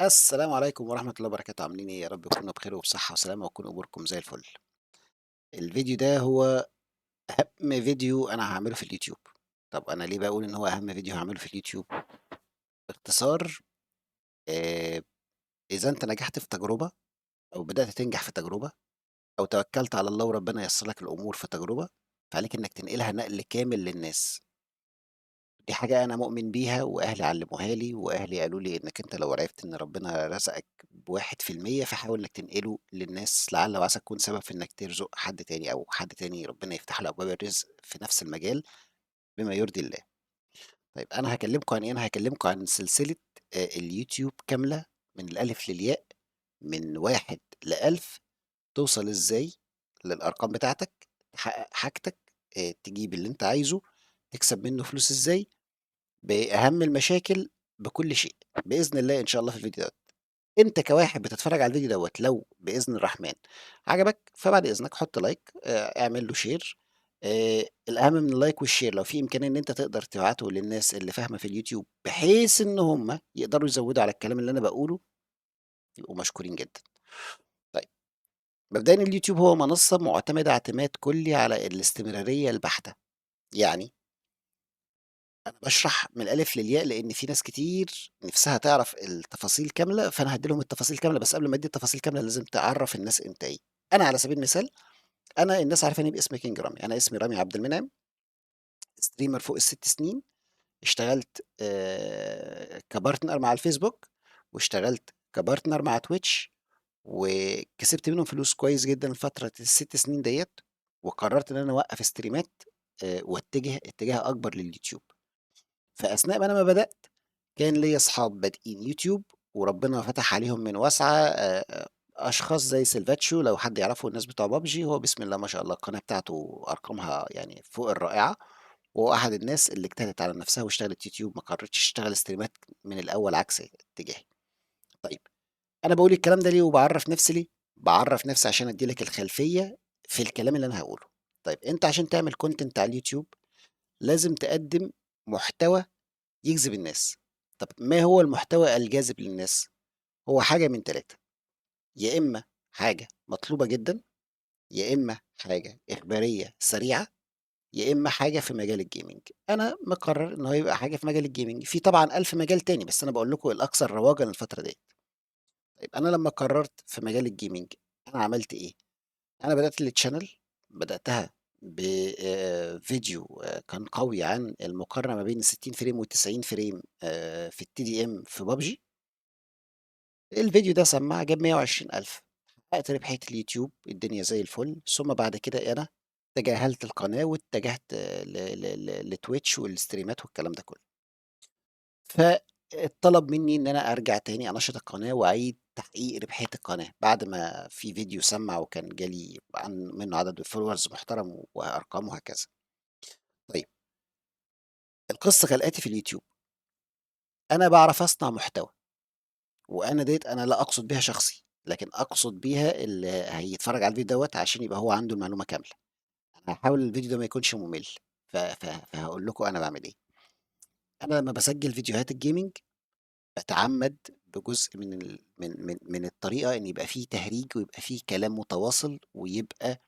السلام عليكم ورحمة الله وبركاته، عاملين إيه؟ يا رب تكونوا بخير وبصحة وسلامة وتكون أموركم زي الفل. الفيديو ده هو أهم فيديو أنا هاعمله في اليوتيوب. طب أنا ليه باقول إن هو أهم فيديو هاعمله في اليوتيوب؟ باختصار آآ، إذا أنت نجحت في تجربة أو بدأت تنجح في تجربة أو توكلت على الله وربنا ييسر لك الأمور في تجربة، فعليك إنك تنقلها نقل كامل للناس. دي حاجة أنا مؤمن بيها وأهلي علموها لي، وأهلي قالوا لي إنك أنت لو عرفت إن ربنا رزقك ب1% فحاول إنك تنقله للناس لعل وعسى تكون سبب في إنك ترزق حد تاني أو حد تاني ربنا يفتح له أبواب الرزق في نفس المجال بما يرضي الله. طيب أنا هاكلمكم عن إيه؟ أنا هاكلمكم عن سلسلة اليوتيوب كاملة من الألف للياء، من 1 ل1000 توصل إزاي للأرقام بتاعتك، تحقق حاجتك، تجيب اللي أنت عايزه، تكسب منه فلوس إزاي، بأهم المشاكل، بكل شيء، بإذن الله إن شاء الله في الفيديو دوّة. أنت كواحد بتتفرّج على الفيديو دوّة لو بإذن الرحمن عجبك، فبعد إذنك حُط لايك، اعمل له شير. الأهم من اللايك والشير لو في إمكانية إن أنت تقدر تبعته للناس اللي فاهمة في اليوتيوب، بحيث إن هم يقدروا يزوّدوا على الكلام اللي أنا باقوله، يبقوا مشكورين جدًا. طيب، مبدئيًا اليوتيوب هو منصة مُعتمدة اعتماد كلّي على الاستمرارية البحتة. يعني أنا باشرح من الألف للياء، لإن في ناس كتير نِفْسها تعرف التفاصيل كاملة، فأنا هادّي لهم التفاصيل كاملة، بس قبل ما أدّي التفاصيل كاملة لازم تعرّف الناس أنت إيه. أنا على سبيل المثال، أنا الناس عارفاني باسم كينج رامي، أنا اسمي رامي عبد المنعم، streamer فوق ال6 سنين، اشتغلت كpartner مع الفيسبوك، واشتغلت كpartner مع تويتش، وكسبت منهم فلوس كويس جدًا فترة ال6 سنين ديّة، وقررت إن أنا أوقّف استريمات واتجه اتجاه أكبر لليوتيوب. فأثناء ما أنا ما بدأت، كان ليّا أصحاب بادئين يوتيوب وربنا فتح عليهم من واسعة، أشخاص زي سيلفاتشو لو حد يعرفه الناس بتوع PUBG، هو بسم الله ما شاء الله القناة بتاعته أرقامها يعني فوق الرائعة، وهو أحد الناس اللي اجتهدت على نفسها واشتغلت يوتيوب ما قررتش تشتغل استريمات من الأول عكس اتجاهي. طيب، أنا باقول الكلام ده ليه وباعرّف نفسي ليه؟ باعرّف نفسي عشان أدّي لك الخلفية في الكلام اللي أنا هاقوله. طيب أنت عشان تعمل content على اليوتيوب لازم تقدّم محتوى يجذب الناس. طب ما هو المحتوى الجاذب للناس؟ هو حاجة من 3، يا إما حاجة مطلوبة جدًا، يا إما حاجة إخبارية سريعة، يا إما حاجة في مجال الgaming. أنا مقرر إن هو يبقى حاجة في مجال الgaming، في طبعًا ألف مجال تاني، بس أنا باقول لكم الأكثر رواجًا الفترة ديّة. طيب أنا لمّا قررت في مجال الgaming، أنا عملت إيه؟ أنا بدأت الchannel بدأتها ب فيديو كان قوي عن المقارنة ما بين ال60 فريم وال90 فريم في الTDM في PUBG. الفيديو ده سمّع جاب 120,000، حققت ربحية اليوتيوب، الدنيا زي الفل. ثم بعد كده أنا تجاهلت القناة واتجهت ل ل ل لTwitch والستريمات والكلام ده كله. فاتطلب منّي إن أنا أرجع تاني أنشّط القناة وأعيد تحقيق ربحية القناة، بعد ما في فيديو سمّع وكان جالي منّه عدد followers محترم وأرقام وهكذا. طيب، القصة كالآتي في اليوتيوب، أنا باعرف أصنع محتوى، وأنا ديّة أنا لا أقصد بيها شخصي، لكن أقصد بيها اللي هيتفرّج على الفيديو دوّة عشان يبقى هو عنده المعلومة كاملة. أنا هاحاول الفيديو ده ما يكونش مُمِل، فهاقول لكم أنا باعمل إيه. أنا لمّا باسجّل فيديوهات الgaming باتعمّد بجزء من الطريقة إن يبقى في تهريج ويبقى في كلام متواصل، ويبقى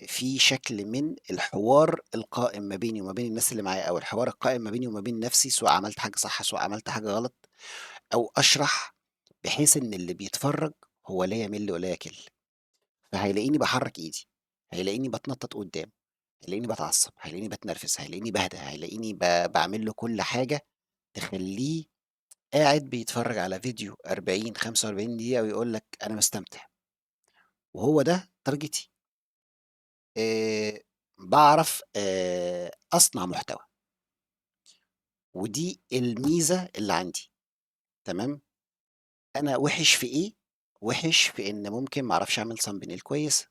في شكل من الحوار القائم ما بيني وما بين الناس اللي معايا، أو الحوار القائم ما بيني وما بين نَفْسي، سواء عملت حاجة صح، سواء عملت حاجة غلط، أو أشرح بحيث إن اللي بيتفرّج هو لا يَمِل ولا يَكِل. فهيلاقيني باحرّك إيدي، هيلاقيني باتنطّط قدّام، هيلاقيني باتعصّب، هيلاقيني باتنرفز، هيلاقيني باهدى، هيلاقيني باعمل له كل حاجة تخلّيه قاعد بيتفرّج على فيديو 40، 45 دقيقة ويقول لك أنا مستمتع، وهو ده تارجتي. باعرف أصنع محتوى، ودي الميزة اللي عندي، تمام. أنا وِحِش في إيه؟ وِحِش في إن ممكن ما أعرفش أعمل thumbnail كويسة،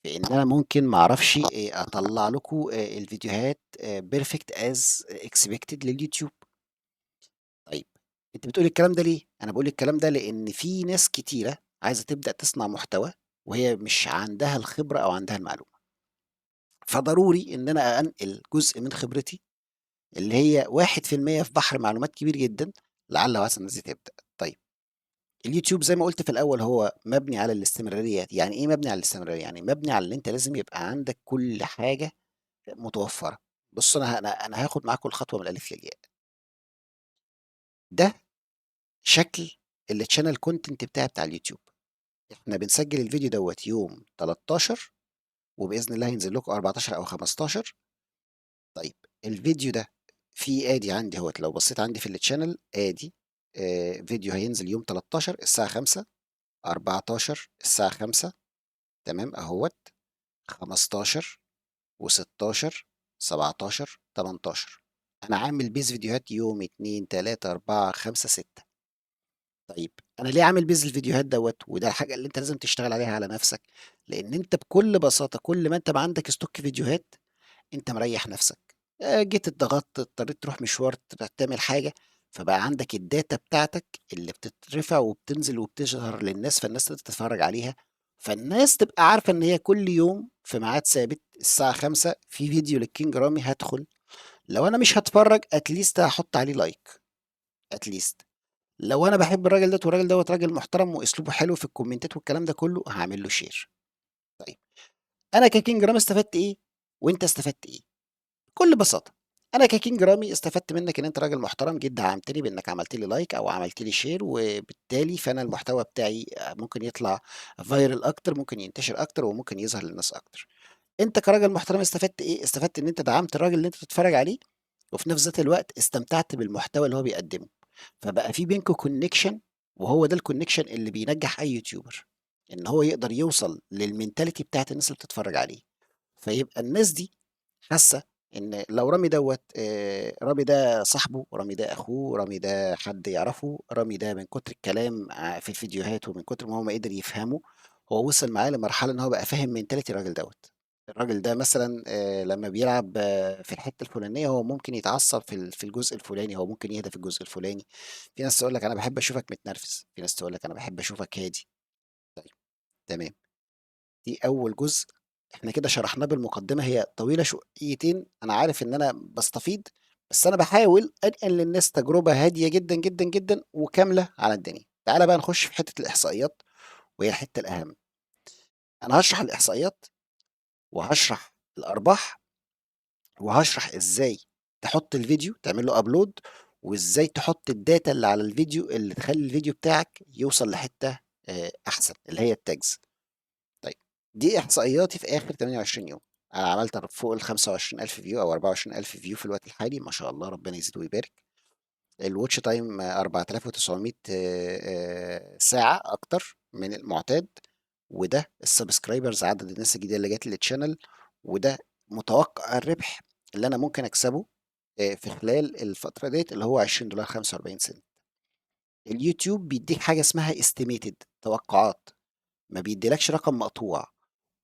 في إن أنا ممكن ما أعرفش أطلّع لكم الفيديوهات perfect as expected لليوتيوب. طيب، أنتِ بتقولي الكلام ده ليه؟ أنا باقول الكلام ده لإن في ناس كتيرة عايزة تبدأ تصنع محتوى، وهي مش عندها الخبرة أو عندها المعلومة، فضروري إن أنا أنقل جزء من خبرتي اللي هي 1% في بحر معلومات كبير جدًا، لعل وعسى الناس دي تبدأ. طيب، اليوتيوب زي ما قُلت في الأول هو مبني على الاستمرارية، يعني إيه مبني على الاستمرارية؟ يعني مبني على إن أنت لازم يبقى عندك كل حاجة متوفّرة. بُص أنا هاخد معاكم الخطوة من الألف للياء. ده شكل الchannel content بتاعي بتاع اليوتيوب. إحنا بنسجّل الفيديو دوّة يوم 13 وبإذن الله هينزل لكم 14 أو 15. طيب الفيديو ده فيه آدي عندي أهوّة، لو بصّيت عندي في الchannel آدي فيديو هينزل يوم 13 الساعة 17:00، 14 الساعة 17:00 تمام أهوّة، 15 و16، 17، 18. أنا عامل base فيديوهات يوم 2، 3، 4، 5، 6. طيب أنا ليه عامل base الفيديوهات دوّة، وده الحاجة اللي أنت لازم تشتغل عليها على نَفْسك، لإن أنت بكل بساطة كل ما أنت بقى عندك stock فيديوهات أنت مريّح نَفْسك. جيت اتضغطت، اضطريت تروح مشوار، تعمل حاجة، فبقى عندك الdata بتاعتك اللي بتترفع وبتنزل وبتظهر للناس، فالناس تقدر تتفرّج عليها، فالناس تبقى عارفة إن هي كل يوم في ميعاد ثابت الساعة 17:00 في فيديو للكينج رامي هادخل، لو أنا مش هاتفرّج at least هاحُط عليه like at least. لو أنا باحب الراجل دوّة والراجل دوّة راجل محترم وأسلوبه حلو في الكومنتات والكلام ده كلّه، هاعمل له share. طيب أنا ككينج رامي استفدت إيه وأنت استفدت إيه؟ بكل بساطة، أنا ككينج رامي استفدت منّك إن أنت راجل محترم، جيت دعمتني بإنّك عملت لي like أو عملت لي share وبالتالي فأنا المحتوى بتاعي ممكن يطلع viral أكتر، ممكن ينتشر أكتر وممكن يظهر للناس أكتر. أنت كراجل محترم استفدت إيه؟ استفدت إن أنت دعمت الراجل اللي أنت بتتفرّج عليه وفي نفس ذات الوقت استمتعت بالمحتوى اللي هو بيقدّمه، فبقى في بينكم connection وهو ده الconnection اللي بينجّح أي يوتيوبر، إن هو يقدر يوصل للmentality بتاعة الناس اللي بتتفرّج عليه، فيبقى الناس دي حاسة إن لو رامي دوّة رامي ده صاحبه، رامي ده أخوه، رامي ده حد يعرفه، رامي ده من كتر الكلام في الفيديوهات ومن كتر ما هو ما قدر يفهمه، هو وصل معاه لمرحلة إن هو بقى فاهم mentality الراجل دوّة. الراجل ده مثلًا لمّا بيلعب في الحتّة الفلانية هو ممكن يتعصب في الجزء الفلاني، هو ممكن يهدى في الجزء الفلاني. في ناس تقول لك أنا باحب أشوفك متنرفز، في ناس تقول لك أنا باحب أشوفك هادي. طيب تمام، دي أول جزء إحنا كده شرحناه بالمقدمة، هي طويلة شويتين، أنا عارف إن أنا باستفيض، بس أنا باحاول أنقل للناس تجربة هادية جدًا، جدًا، جدًا وكاملة على الدنيا. تعالَ بقى نخش في حتّة الإحصائيات وهي الحتّة الأهم. أنا هاشرح الإحصائيات وهاشرح الأرباح وهاشرح إزاي تحط الفيديو تعمل له upload وإزاي تحط الdata اللي على الفيديو اللي تخلّي الفيديو بتاعك يوصل لحتّة أحسن، اللي هي الtags. طيب دي إحصائياتي في آخر 28 يوم. أنا عملت فوق ال25,000 view أو 24,000 view في الوقت الحالي، ما شاء الله ربنا يزيد ويبارك. الwatch time 4900 ساعة أكتر من المعتاد، وده الsubscribers عدد الناس الجديدة اللي جات لي للchannel، وده متوقع الربح اللي أنا ممكن أكسبه في خلال الفترة ديّة اللي هو $20 45 سنت. اليوتيوب بيدّيك حاجة اسمها estimated توقعات، ما بيدّيلكش رقم مقطوع.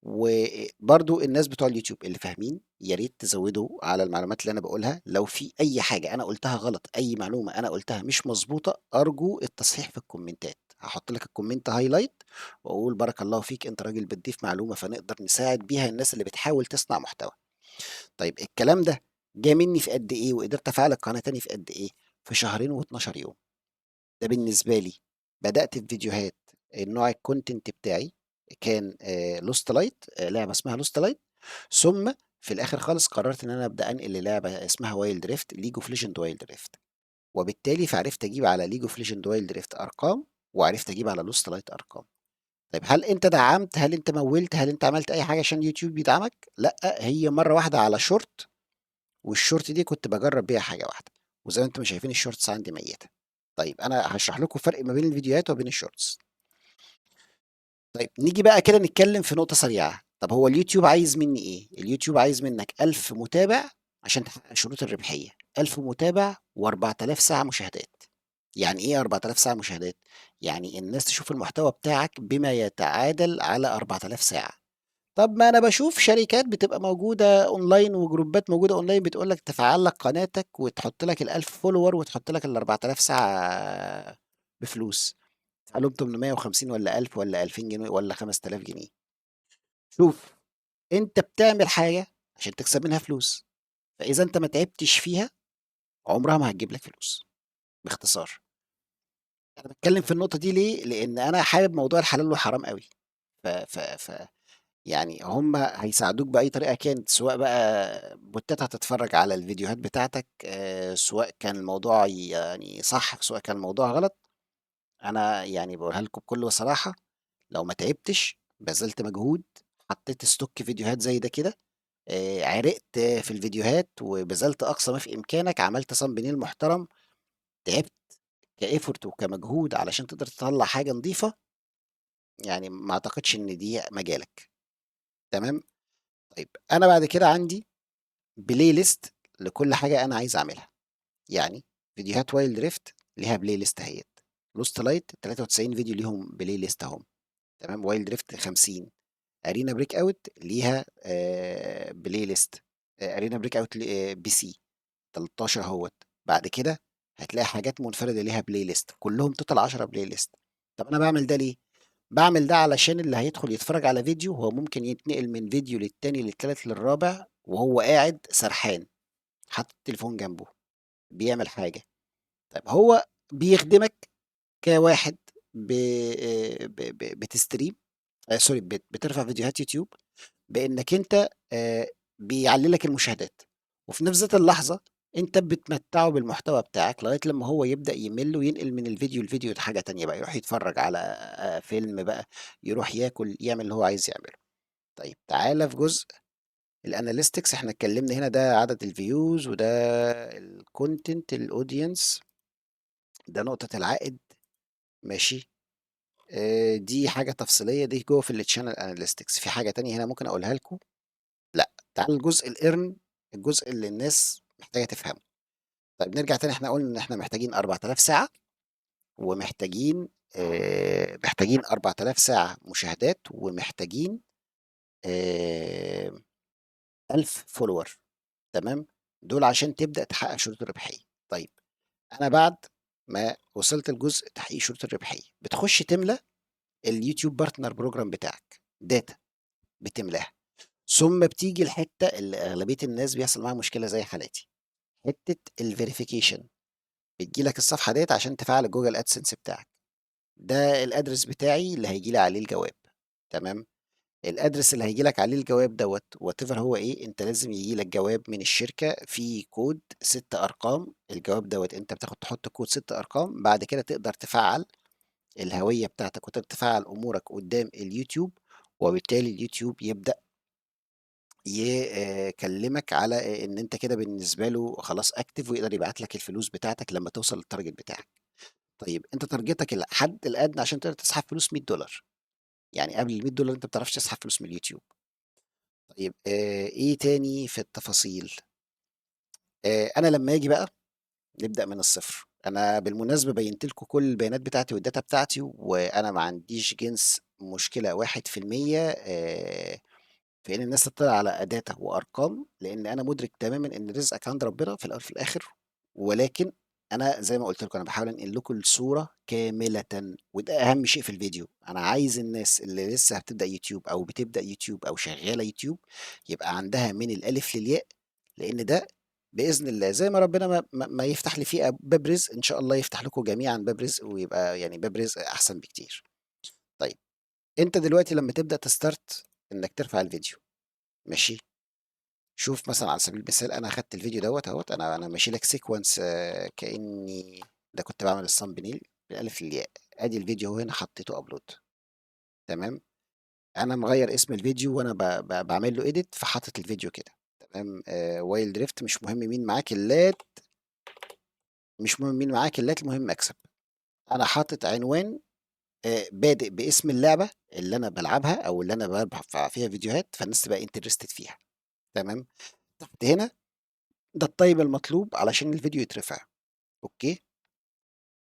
وبرضه الناس بتوع اليوتيوب اللي فاهمين يا ريت تزودوا على المعلومات اللي أنا باقولها، لو في أي حاجة أنا قُلتها غلط، أي معلومة أنا قُلتها مش مضبوطة، أرجو التصحيح في الكومنتات، هاحط لك الكومنت highlight وأقول بارك الله فيك أنت راجل بتضيف معلومة فنقدر نساعد بيها الناس اللي بتحاول تصنع محتوى. طيب الكلام ده جه مني في قد إيه وقدرت أفعّل القناة تاني في قد إيه؟ في شهرين و12 يوم. ده بالنسبة لي. بدأت بفيديوهات النوع الcontent بتاعي كان Lost Light لعبة اسمها Lost Light، ثم في الآخر خالص قررت إن أنا أبدأ أنقل للعبة اسمها Wild Rift League of Legends Wild Rift، وبالتالي فعرفت أجيب على League of Legends Wild Rift أرقام، وعرفت أجيب على Lost Light أرقام. طيب هل أنت دعمت، هل أنت موّلت، هل أنت عملت أي حاجة عشان يوتيوب يدعمك؟ لأ، هي مرّة واحدة على short والshort دي كنت باجرّب بيها حاجة واحدة، وزي ما أنتم شايفين الshorts عندي ميّتة. طيب أنا هاشرح لكم الفرق ما بين الفيديوهات وبين الshorts. طيب نيجي بقى كده نتكلم في نقطة سريعة، طب هو اليوتيوب عايز منّي إيه؟ اليوتيوب عايز منّك 1000 متابع عشان تحقق شروط الربحية، 1000 متابع و4000 ساعة مشاهدات. يعني إيه 4000 ساعة مشاهدات؟ يعني الناس تشوف المحتوى بتاعك بما يتعادل على 4000 ساعة. طب ما أنا باشوف شركات بتبقى موجودة أونلاين وجروبات موجودة أونلاين بتقول لك تفعّل لك قناتك وتحط لك ال1000 follower وتحط لك ال4000 ساعة بفلوس. عليهم 850 والّا 1000 والّا 2000 جنيه والّا 5000 جنيه. شوف، أنت بتعمل حاجة عشان تكسب منها فلوس، فإذا أنت ما تعبتش فيها عمرها ما هتجيب لك فلوس، باختصار. أنا باتكلّم في النقطة دي ليه؟ لإن أنا حابب موضوع الحلال والحرام أوي. ف ف ف يعني هم هيساعدوك بأي طريقة كانت، سواء بقى بوتات هتتفرّج على الفيديوهات بتاعتك، سواء كان الموضوع يعني صح، سواء كان الموضوع غلط. أنا يعني باقولها لكم بكل صراحة، لو ما تعبتش، بذلت مجهود، حطيت stock فيديوهات زي ده كده، عرقت في الفيديوهات وبذلت أقصى ما في إمكانك، عملت thumbnail محترم، تعبت كeffort وكمجهود علشان تقدر تطلّع حاجة نضيفة، يعني ما أعتقدش إن دي مجالك. تمام. طيب أنا بعد كده عندي playlist لكل حاجة أنا عايز أعملها. يعني فيديوهات wild rift ليها playlist أهيّة، lost light 93 فيديو ليهم playlist أهُم. تمام. wild rift 50. arena breakout ليها playlist. arena breakout PC 13 أهوّة. بعد كده هتلاقي حاجات منفردة ليها playlist، كلّهم total 10 playlist. طب أنا باعمل ده ليه؟ باعمل ده علشان اللي هيدخل يتفرّج على فيديو هو ممكن يتنقل من فيديو للتاني، للتالت، للرابع، وهو قاعد سرحان، حاطط التليفون جنبه، بيعمل حاجة. طيب هو بيخدمك كواحد ب ب ب بتستريم، sorry، بترفع فيديوهات يوتيوب، بإنك أنت بيعلّي لك المشاهدات، وفي نفس ذات اللحظة أنت بتمتّعه بالمحتوى بتاعك لغاية لمّا هو يبدأ يمِل وينقل من الفيديو لفيديو لحاجة تانية بقى، يروح يتفرّج على فيلم بقى، يروح ياكل، يعمل اللي هو عايز يعمله. طيب تعالَ في جزء الanalytics. إحنا اتكلّمنا هنا ده عدد الviews، وده الcontent، الaudience، ده نقطة العائد. ماشي. دي حاجة تفصيلية، دي جوّه في الchannel analytics. في حاجة تانية هنا ممكن أقولها لكم؟ لأ. تعالوا لجزء الearn، الجزء اللي الناس محتاجة تفهمه. طيب نرجع تاني، إحنا قُلنا إن إحنا محتاجين 4000 ساعة، ومحتاجين محتاجين 4000 ساعة مشاهدات، ومحتاجين آآ 1000 follower. تمام. دول عشان تبدأ تحقق شروط الربحية. طيب أنا بعد ما وصلت لجزء تحقيق شروط الربحية، بتخش تملى اليوتيوب partner program بتاعك data، بتملاها. ثم بتيجي الحتة اللي أغلبية الناس بيحصل معاها مشكلة زي حالاتي، حتة الverification. بتيجي لك الصفحة ديّة عشان تفعّل الجوجل أدسنس بتاعك. ده الأدرس بتاعي اللي هييجي لي عليه الجواب. تمام. الأدرس اللي هييجي لك عليه الجواب دوّة whatever هو إيه، أنت لازم ييجي لك جواب من الشركة فيه كود 6 أرقام. الجواب دوّة أنت بتاخد تحط كود 6 أرقام، بعد كده تقدر تفعّل الهوية بتاعتك وتقدر تفعّل أمورك قدّام اليوتيوب، وبالتالي اليوتيوب يبدأ يكلمك على إن أنت كده بالنسبة له خلاص active، ويقدر يبعت لك الفلوس بتاعتك لمّا توصل للtarget بتاعك. طيب أنت تارجتك الحد الأدنى عشان تقدر تسحب فلوس $100. يعني قبل ال$100 أنت ما بتعرفش تسحب فلوس من اليوتيوب. طيب إيه تاني في التفاصيل؟ أنا لمّا آجي بقى نبدأ من الصفر. أنا بالمناسبة بيّنت لكم كل البيانات بتاعتي والdata بتاعتي، وأنا ما عنديش جنس مشكلة 1% في إن الناس تطّلع على data وأرقام، لإن أنا مُدرك تمامًا إن رزقك عند ربنا في الأول وفي الآخر. ولكن أنا زي ما قُلت لكم، أنا باحاول أنقل لكم الصورة كاملةً، وده أهم شيء في الفيديو. أنا عايز الناس اللي لسه هتبدأ يوتيوب أو بتبدأ يوتيوب أو شغّالة يوتيوب يبقى عندها من الألف للياء، لإن ده بإذن الله زي ما ربنا ما يفتح لي فيه باب رزق، إن شاء الله يفتح لكم جميعًا باب رزق، ويبقى يعني باب رزق أحسن بكتير. طيب أنت دلوقتي لمّا تبدأ تstart إنك ترفع الفيديو، ماشي. شوف مثلًا على سبيل المثال أنا أخدت الفيديو دوّة أهوّة، أنا ماشي لك sequence كإني ده كنت باعمل الthumbnail من الألف للياء. آدي الفيديو أهو هنا حطيته upload. تمام. أنا مغيّر اسم الفيديو وأنا ب ب باعمل له edit، فحاطط الفيديو كده. تمام. wild drift مش مهم مين معاك اللات، مش مهم مين معاك اللات، المهم أكسب. أنا حاطط عنوان بادئ باسم اللعبة اللي أنا بالعبها أو اللي أنا بارفع فيها فيديوهات، فالناس تبقى interested فيها. تمام. تحت هنا ده الطيب المطلوب علشان الفيديو يترفع. أوكي.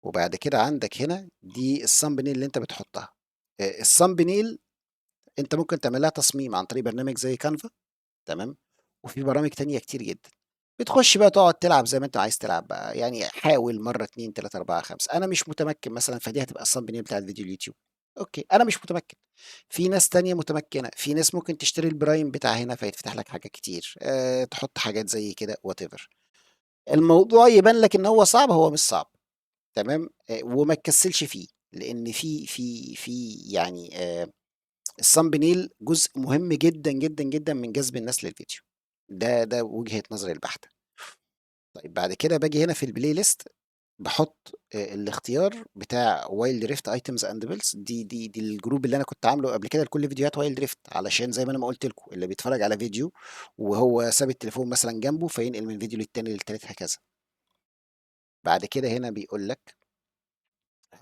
وبعد كده عندك هنا دي الthumbnail اللي أنت بتحطها. الthumbnail أنت ممكن تعمل لها تصميم عن طريق برنامج زي canva. تمام. وفي برامج تانية كتير جدًا. بتخش بقى تقعد تلعب زي ما أنت عايز تلعب بقى، يعني حاول مرة 2 3 4 5. أنا مش متمكن مثلًا، فدي هتبقى الthumbnail بتاع الفيديو اليوتيوب. أوكي. أنا مش متمكن. في ناس تانية متمكنة، في ناس ممكن تشتري الprime بتاع هنا فيتفتح لك حاجات كتير، تحط حاجات زي كده whatever. الموضوع يبان لك إن هو صعب، هو مش صعب. تمام، وما تكسّلش فيه، لإن في يعني الthumbnail جزء مهم جدًا، جدًا، جدًا من جذب الناس للفيديو، ده وجهة نظري البحتة. طيب بعد كده باجي هنا في الplaylist باحط الاختيار بتاع Wild Rift Items and Builds دي الجروب اللي أنا كنت عامله قبل كده لكل فيديوهات Wild Rift، علشان زي ما أنا ما قُلت لكم، اللي بيتفرّج على فيديو وهو ساب التليفون مثلًا جنبه، فينقل من فيديو للتاني للتالت هكذا. بعد كده هنا بيقول لك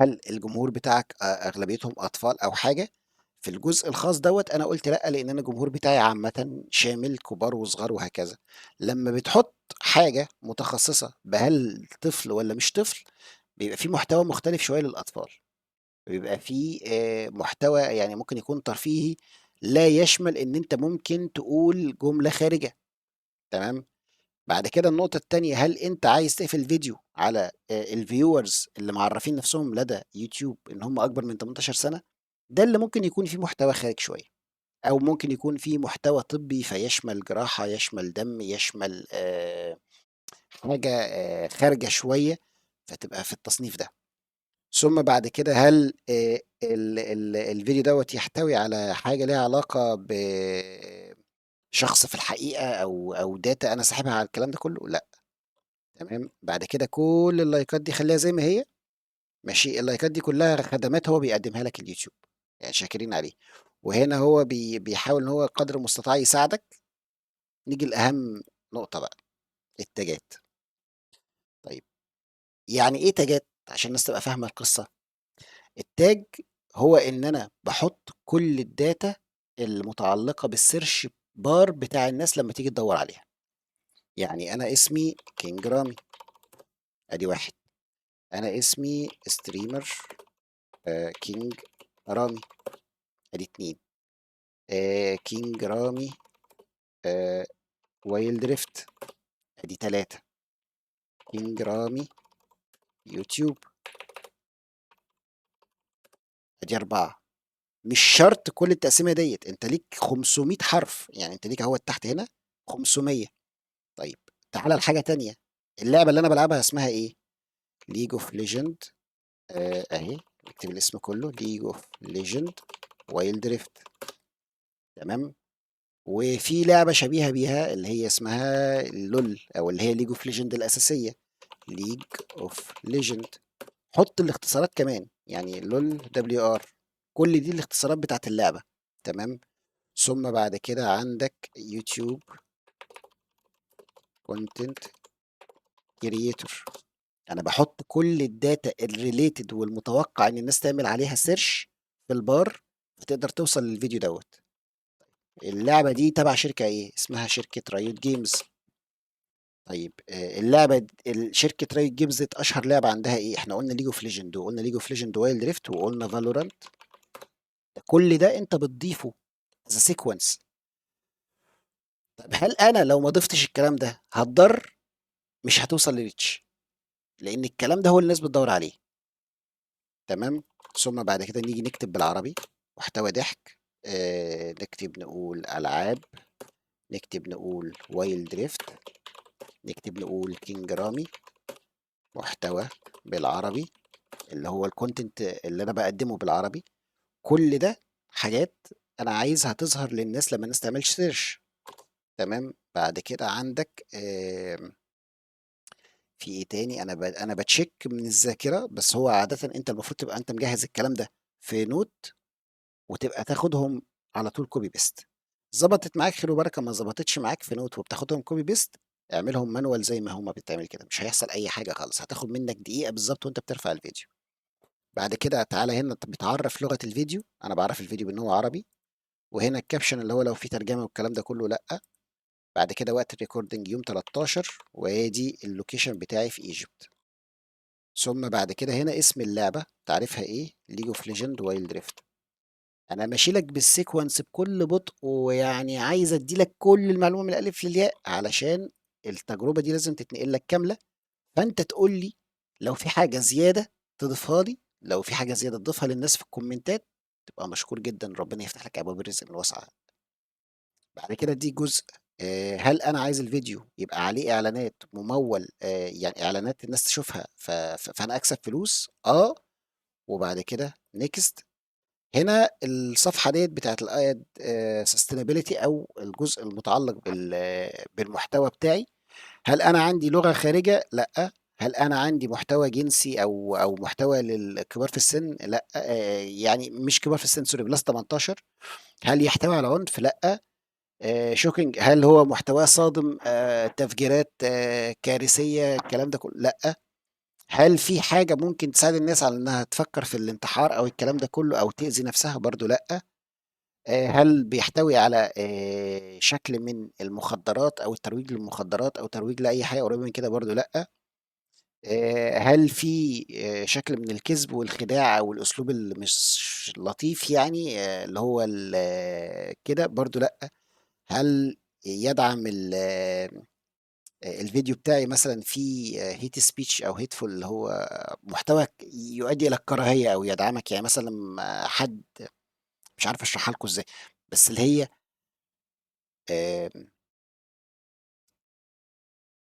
هل الجمهور بتاعك أغلبيتهم أطفال أو حاجة؟ في الجزء الخاص دوّة أنا قُلت لأ، لإن أنا الجمهور بتاعي عامةً شامل كبار وصغار وهكذا. لمّا بتحُط حاجة متخصصة بهل طفل والّا مش طفل، بيبقى في محتوى مختلف شوية للأطفال، بيبقى في محتوى يعني ممكن يكون ترفيهي لا يشمل إن أنت ممكن تقول جملة خارجة، تمام؟ بعد كده النقطة التانية، هل أنت عايز تقفل فيديو على الviewers اللي معرّفين نَفْسهم لدى يوتيوب إن هم أكبر من 18 سَنة؟ ده اللي ممكن يكون فيه محتوى خارج شوية، أو ممكن يكون فيه محتوى طبّي فيشمل جراحة، يشمل دم، يشمل حاجة خارجة شوية، فتبقى في التصنيف ده. ثم بعد كده هل ال الفيديو دوّة يحتوي على حاجة ليها علاقة بشخص في الحقيقة أو data أنا ساحبها على الكلام ده كُلّه؟ لأ. تمام، بعد كده كل اللايكات دي خلّيها زي ما هي، ماشي، اللايكات دي كلّها خدمات هو بيقدّمها لك اليوتيوب، يعني شاكرين عليه، وهنا هو بيحاول إن هو قدر المستطاع يساعدك. نيجي لأهم نقطة بقى، التاجات. طيب يعني إيه تاجات؟ عشان الناس تبقى فاهمة القصة. التاج هو إن أنا باحط كل الdata المتعلقة بالsearch bar بتاع الناس لمّا تيجي تدوّر عليها، يعني أنا اسمي كينج رامي، أدي 1، أنا اسمي streamer كينج رامي، أدي 2، كينج رامي آآ وايلد ريفت، أدي 3، كينج رامي يوتيوب، أدي 4. مش شرط كل التقسيمة ديّة، أنت ليك 500 حرف، يعني أنت ليك أهوّة تحت هنا 500. طيب تعالَ لحاجة تانية، اللعبة اللي أنا بالعبها اسمها إيه؟ League of Legend أهي، نكتب الاسم كلّه League of Legend Wild Rift، تمام؟ وفي لعبة شبيهة بيها اللي هي اسمها LOL أو اللي هي League of Legend الأساسية، League of Legend. حُط الاختصارات كمان، يعني LOL WR، كل دي الاختصارات بتاعة اللعبة، تمام؟ ثم بعد كده عندك YouTube Content Creator، أنا باحط كل الdata الrelated والمتوقع إن الناس تعمل عليها search في البار، فتقدر توصل للفيديو دوّة. اللعبة دي تبع شركة إيه؟ اسمها شركة Riot Games. طيب اللعبة شركة Riot Games ديّة أشهر لعبة عندها إيه؟ إحنا قُلنا League of Legends وقُلنا League of Legends Wild Rift وقُلنا Valorant، كل ده أنت بتضيفه as a sequence. طب هل أنا لو ما ضفتش الكلام ده هاتضر؟ مش هتوصل لreach، لإن الكلام ده هو اللي الناس بتدوّر عليه، تمام؟ ثم بعد كده نيجي نكتب بالعربي محتوى ضحك، نكتب نقول ألعاب، نكتب نقول Wild Rift، نكتب نقول كينج رامي، محتوى بالعربي اللي هو الcontent اللي أنا باقدّمه بالعربي، كل ده حاجات أنا عايزها تظهر للناس لمّا الناس تعمل search، تمام؟ بعد كده عندك في إيه تاني، أنا بcheck من الذاكرة، بس هو عادةً أنت المفروض تبقى أنت مجهّز الكلام ده في note وتبقى تاخدهم على طول copy paste. ضبطت معاك خير وبركة، ما ضبطتش معاك في note وبتاخدهم copy paste، اعملهم manual زي ما هُم بيتعمل كده، مش هيحصل أي حاجة خالص، هتاخد منّك دقيقة بالضبط وأنت بترفع الفيديو. بعد كده تعالَ هنا أنت بتعرّف لغة الفيديو، أنا باعرّف الفيديو بإن هو عربي، وهنا الcaption اللي هو لو في ترجمة والكلام ده كلّه لأ. بعد كده وقت الrecording يوم 13 وآدي الlocation بتاعي في Egypt. ثم بعد كده هنا اسم اللعبة تعريفها إيه، League of Legends Wild Rift. أنا ماشي لك بالsequence بكل بطء، ويعني عايز أدّي لك كل المعلومة من الألف للياء، علشان التجربة دي لازم تتنقل لك كاملة، فأنت تقول لي لو في حاجة زيادة تضيفها لي، لو في حاجة زيادة تضيفها للناس في الكومنتات، تبقى مشكور جدًا، ربنا يفتح لك أبواب الرزق من واسعة. بعد كده دي جزء هل أنا عايز الفيديو يبقى عليه إعلانات مموّل يعني إعلانات الناس تشوفها فأنا أكسب فلوس؟ وبعد كده next. هنا الصفحة ديّة بتاعة الAd sustainability أو الجزء المتعلق بالمحتوى بتاعي. هل أنا عندي لغة خارجة؟ لأ. هل أنا عندي محتوى جنسي أو محتوى للكبار في السن؟ لأ. يعني مش كبار في السن sorry +18. هل يحتوي على عنف؟ لأ. shocking هل هو محتواه صادم، تفجيرات كارثية الكلام ده كله؟ لأ. هل في حاجة ممكن تساعد الناس على إنها تفكر في الانتحار أو الكلام ده كله أو تأذي نفسها؟ برضه لأ. هل بيحتوي على شكل من المخدرات أو الترويج للمخدرات أو ترويج لأي حاجة قريبة من كده؟ برضه لأ. هل في شكل من الكذب والخداع أو الأسلوب اللي مش لطيف يعني اللي هو كده؟ برضه لأ. هل يدعم الفيديو بتاعي مثلًا فيه hate speech أو hateful اللي هو محتوى يؤدي إلى الكراهية أو يدعمك؟ يعني مثلًا لمّا حد مش عارف أشرحها لكم إزاي، بس اللي هي آمم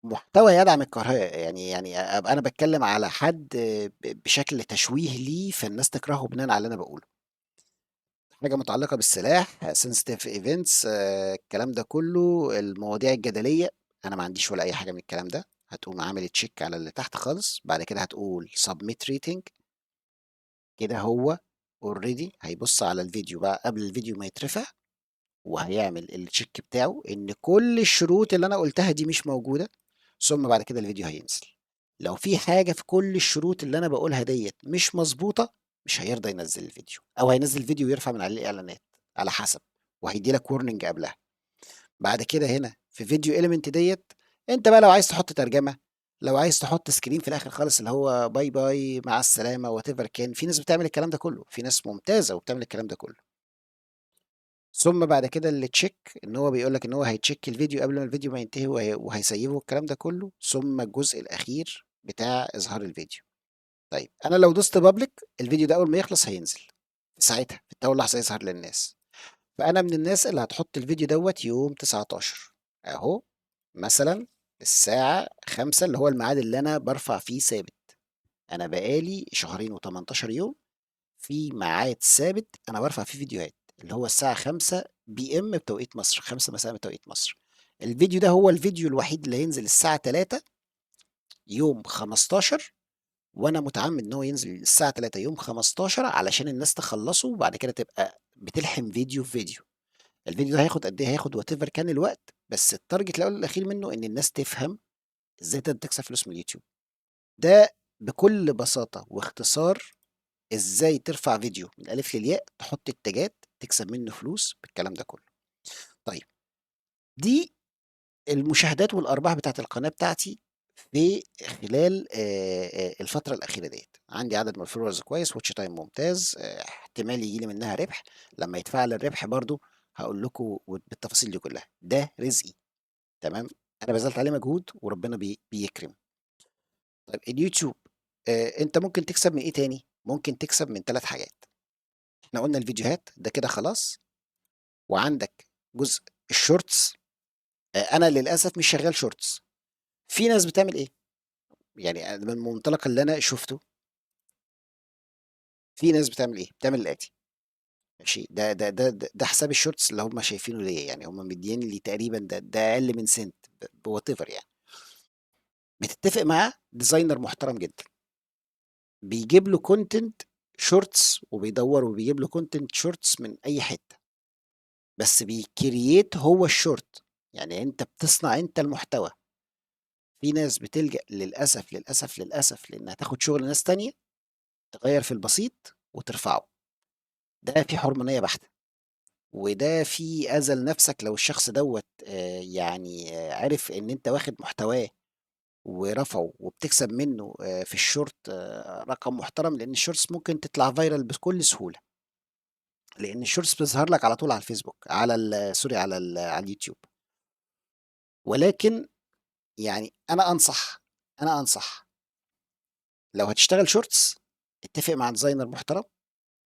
محتوى يدعم الكراهية، يعني أبقى أنا باتكلم على حد بشكل تشويه ليه، فالناس تكرهه بناءً على اللي أنا باقوله. حاجة متعلقة بالسلاح sensitive events الكلام ده كله، المواضيع الجدلية، أنا ما عنديش ولا أي حاجة من الكلام ده. هتقوم عامل check على اللي تحت خالص، بعد كده هتقول submit rating. كده هو already هيبُص على الفيديو بقى قبل الفيديو ما يترفع، وهيعمل الcheck بتاعه إن كل الشروط اللي أنا قُلتها دي مش موجودة، ثم بعد كده الفيديو هينزل. لو في حاجة في كل الشروط اللي أنا باقولها ديّة مش مضبوطة، مش هيرضى ينزّل الفيديو، أو هينزّل الفيديو ويرفع من عليه الإعلانات، على حسب، وهيدّي لك warning قبلها. بعد كده هنا في video element ديّة، أنت بقى لو عايز تحط ترجمة، لو عايز تحط screen في الآخر خالص اللي هو باي باي مع السلامة whatever كان، في ناس بتعمل الكلام ده كله، في ناس ممتازة وبتعمل الكلام ده كله. ثم بعد كده الcheck إن هو بيقول لك إن هو هيcheck الفيديو قبل ما الفيديو ما ينتهي وهيسيّفه والكلام ده كله، ثم الجزء الأخير بتاع إظهار الفيديو. طيب أنا لو دوست public الفيديو ده أول ما يخلص هينزل، ساعتها في أول لحظة يظهر للناس. فأنا من الناس اللي هتحط الفيديو دوّة يوم 19 أهو، مثلًا الساعة 17:00 اللي هو الميعاد اللي أنا بارفع فيه ثابت. أنا بقى لي شهرين و18 يوم في ميعاد ثابت أنا بارفع فيه فيديوهات، اللي هو الساعة 5:00 PM بتوقيت مصر، 5:00 مساءً بتوقيت مصر. الفيديو ده هو الفيديو الوحيد اللي هينزل الساعة 3:00 يوم 15، وأنا متعمد إن هو ينزل الساعة 3:00 يوم 15 علشان الناس تخلّصه، وبعد كده تبقى بتلحم فيديو في فيديو. الفيديو ده هياخد قد إيه؟ هياخد whatever كان الوقت، بس الtarget الأول والأخير منه إن الناس تفهم إزاي تقدر تكسب فلوس من اليوتيوب. ده بكل بساطة واختصار إزاي ترفع فيديو من الألف للياء، تحط التاجات، تكسب منه فلوس بالكلام ده كله. طيب دي المشاهدات والأرباح بتاعة القناة بتاعتي في خلال الفترة الأخيرة ديّة. عندي عدد من الfollowers كويس، watch time ممتاز، احتمال ييجي لي منها ربح. لمّا يتفعل الربح برضه هاقول لكم بالتفاصيل دي كلها. ده رزقي، تمام. أنا بذلت عليه مجهود وربنا بيكرم. طيب اليوتيوب أنت ممكن تكسب من إيه تاني؟ ممكن تكسب من 3 حاجات. إحنا قُلنا الفيديوهات ده كده خلاص، وعندك جزء الshorts. أنا للأسف مش شغال shorts. في ناس بتعمل إيه؟ يعني من المنطلق اللي أنا شُفته، في ناس بتعمل إيه؟ بتعمل الآتي، ماشي. ده حساب الshorts اللي هم شايفينه ليّا، يعني هم مدّيين لي تقريبًا ده أقل من سنت بwhatever يعني. بتتفق مع designer محترم جدًا، بيجيب له content shorts وبيدوّر وبيجيب له content shorts من أي حتّة، بس بيcreate هو الshort، يعني أنت بتصنع أنت المحتوى. في ناس بتلجأ للأسف، للأسف، للأسف لإنها تاخد شغل ناس تانية، تغيّر في البسيط وترفعه. ده فيه حرمانية بحتة، وده فيه أذى لنفسك لو الشخص دوّة يعني عرف إن أنت واخد محتواه ورفعه وبتكسب منه في الshort رقم محترم، لإن الshorts ممكن تطلع viral بكل سهولة، لإن الshorts بتظهر لك على طول على الفيسبوك على sorry على اليوتيوب. ولكن يعني أنا أنصح لو هتشتغل shorts اتفق مع designer محترم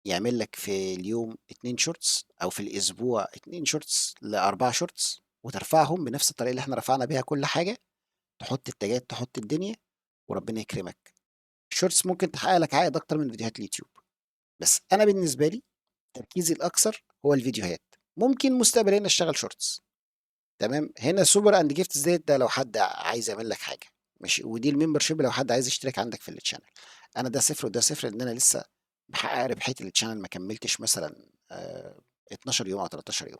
يعمل لك في اليوم 2 shorts أو في الأسبوع 2 shorts ل4 shorts وترفعهم بنفس الطريقة اللي إحنا رفعنا بيها كل حاجة، تحط التاجات، تحط الدنيا، وربنا يكرمك. الshorts ممكن تحقق لك عائد أكتر من فيديوهات اليوتيوب، بس أنا بالنسبة لي تركيزي الأكثر هو الفيديوهات، ممكن مستقبليًا أشتغل shorts. تمام، هنا super and gifts ديّة ده لو حد عايز يعمل لك حاجة، ماشي، ودي الmembership لو حد عايز يشترك عندك في الchannel. أنا ده صفر وده صفر، لإن أنا لسه محقق ربحية الchannel ما كمّلتش مثلًا 12 يوم أو 13 يوم.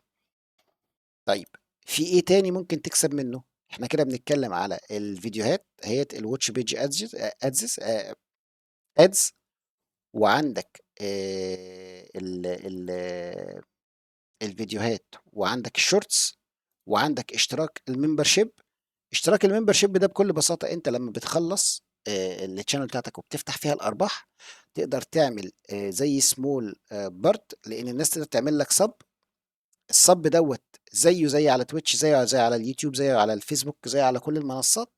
طيب في إيه تاني ممكن تكسب منه؟ إحنا كده بنتكلم على الفيديوهات أهيّة الwatch page ads وعندك الفيديوهات، وعندك الshorts، وعندك اشتراك الmembership. اشتراك الmembership ده بكل بساطة أنت لمّا بتخلّص الchannel بتاعتك وبتفتح فيها الأرباح، تقدر تعمل زي small part، لإن الناس تقدر تعمل لك sub. الsub دوّة زيه زي على Twitch، زيه زي على اليوتيوب، زيه على الفيسبوك، زيه على كل المنصات،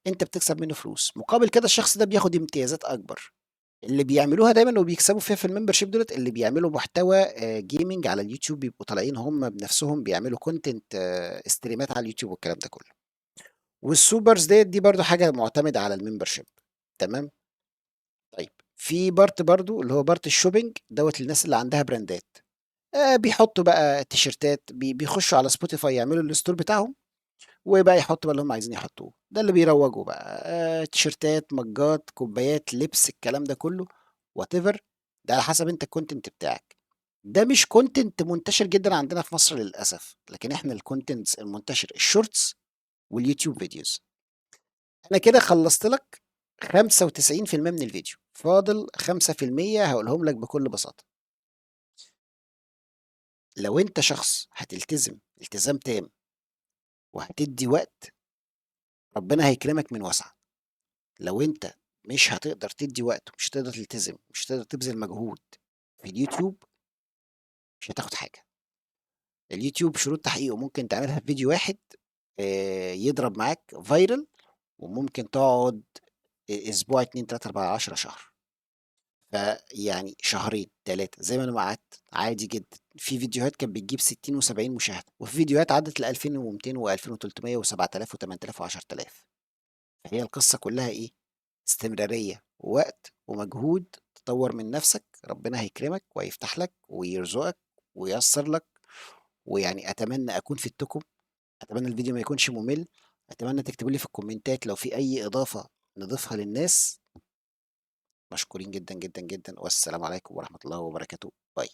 أنت بتكسب منه فلوس، مقابل كده الشخص ده بياخد امتيازات أكبر. اللي بيعملوها دايمًا وبيكسبوا فيها في الmembership دُولة اللي بيعملوا محتوى gaming على اليوتيوب، بيبقوا طالعين هم بنفسهم بيعملوا content استريمات على اليوتيوب والكلام ده كله. والsupers دي برضه حاجة مُعتمدة على الmembership. تمام. طيب في part برضه اللي هو part الshopping دوّة للناس اللي عندها براندات، بيحطّوا بقى تيشيرتات، بيخشوا على spotify يعملوا الstore بتاعهم، وبقى يحطّوا بقى اللي هم عايزين يحطّوه، ده اللي بيروّجوا بقى، تيشيرتات، مجات، كوبايات، لبس، الكلام ده كله whatever، ده على حسب أنت الcontent بتاعك. ده مش content منتشر جدًا عندنا في مصر للأسف، لكن إحنا الcontents المنتشر الshorts واليوتيوب videos. أنا كده خلّصت لك 95% من الفيديو، فاضل 5% هاقولهم لك بكل بساطة. لو أنت شخص هتلتزم التزام تام وهتدّي وقت، ربنا هيكرمك من وَسَع. لو أنت مش هتقدر تدّي وقت ومش هتقدر تلتزم، مش هتقدر تبذل مجهود في اليوتيوب، مش هتاخد حاجة. اليوتيوب شروط تحقيقه ممكن تعملها في فيديو واحد يضرب معاك viral، وممكن تقعد أسبوع، 2، 3، 4، 10 شهر. فيعني شهرين، 3 زي ما أنا ما قعدت عادي جدًا. في فيديوهات كانت بتجيب 60 و70 مشاهدة، وفي فيديوهات عدّت ل2200 و2300 و7000 و8000 و10000. فهي القصة كلّها إيه، استمرارية ووقت ومجهود، تطوّر من نَفْسك، ربنا هيكرمك وهيفتح لك ويرزقك وييسّر لك. ويعني أتمنى أكون فدتكم، أتمنى الفيديو ما يكونش مُمِل، أتمنى تكتبوا لي في الكومنتات لو في أي إضافة نضيفها للناس. مشكورين جدًا، جدًا، جدًا، والسلام عليكم ورحمة الله وبركاته. باي.